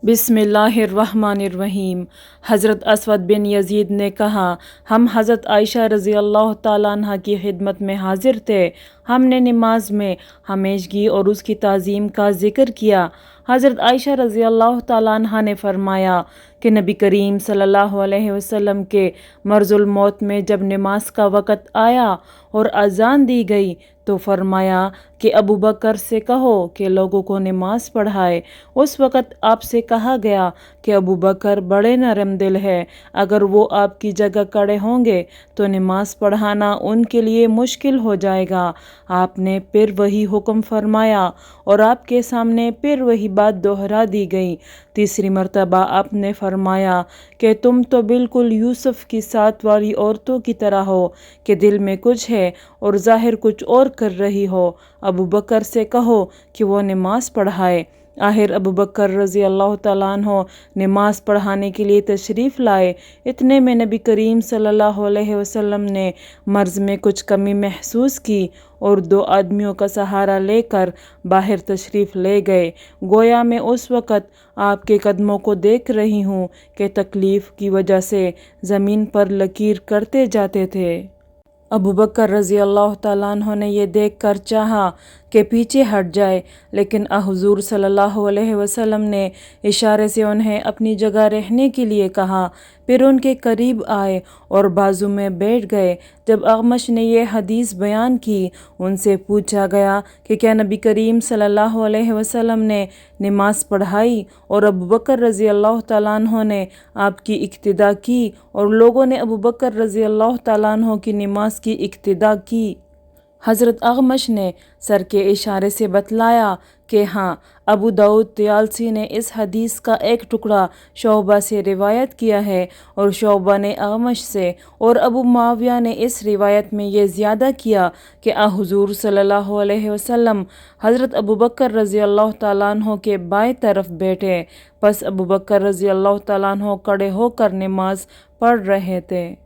बिस्मिल्लाहिर्रहमानिर्रहीम। हज़रत असवद बिन यज़ीद ने कहा, हम हज़रत आयशा रज़ी अल्लाह ताला अन्हा की खिदमत में हाजिर थे। हमने नमाज में हमेशगी और उसकी ताज़ीम का ज़िक्र किया। हज़रत आयशा रज़ी अल्लाह ताला अन्हा ने फरमाया कि नबी करीम सल्लल्लाहु अलैहि वसल्लम के मर्ज़ुल मौत में जब नमाज का वक़्त आया और अज़ान दी गई तो फरमाया कि अबू बकर से कहो कि लोगों को नमाज पढ़ाए। उस वक़्त आपसे कहा गया कि अबू बकर बड़े नरम दिल है, अगर वो आपकी जगह खड़े होंगे तो नमाज पढ़ाना उनके लिए मुश्किल हो जाएगा। आपने फिर वही हुक्म फरमाया और आपके सामने फिर वही बात दोहरा दी गई। तीसरी मर्तबा आपने फरमाया कि तुम तो बिल्कुल यूसुफ की साथ वाली औरतों की तरह हो कि दिल में कुछ है और ज़ाहिर कुछ और कर रही हो। अबू बकर से कहो कि वो नमाज पढ़ाए। आखिर अबू बकर रज़ी अल्लाह ताला अन्हो नमाज पढ़ाने के लिए तशरीफ़ लाए। इतने में नबी करीम सल्लल्लाहु अलैहि वसल्लम ने मर्ज़ में कुछ कमी महसूस की और दो आदमियों का सहारा लेकर बाहर तशरीफ़ ले गए। गोया मैं उस वक़्त आपके कदमों को देख रही हूँ कि तकलीफ़ की वजह से ज़मीन पर लकीर करते जाते थे। अबू बकर रज़ी अल्लाह ताला अन्हो ने ये देख कर चाहा कि पीछे हट जाए, लेकिन हुज़ूर सल्लल्लाहु अलैहि वसल्लम ने इशारे से उन्हें अपनी जगह रहने के लिए कहा। फिर उनके करीब आए और बाजू में बैठ गए। जब अगमश ने यह हदीस बयान की, उनसे पूछा गया कि क्या नबी करीम सल्लल्लाहु अलैहि वसल्लम ने नमाज पढ़ाई, और अबू बकर रज़ी अल्लाह ताला अन्हो ने आपकी इक्तिदा की और लोगों ने अबू बकर रज़ी अल्लाह ताला अन्हो की नमाज की इक्तिदा की। हज़रत अगमश ने सर के इशारे से बतलाया कि हाँ, अबू दाऊद तयालसी ने इस हदीस का एक टुकड़ा शोबा से रिवायत किया है और शोबा ने अगमश से, और अबू मुआविया ने इस रिवायत में ये ज़्यादा किया कि हुज़ूर सल्लल्लाहु अलैहि वसल्लम हज़रत अबू बकर रज़ी अल्लाह ताला अन्हो के बाएं तरफ बैठे। बस अबू बकर रज़ी अल्लाह ताला अन्हो खड़े होकर नमाज पढ़ रहे थे।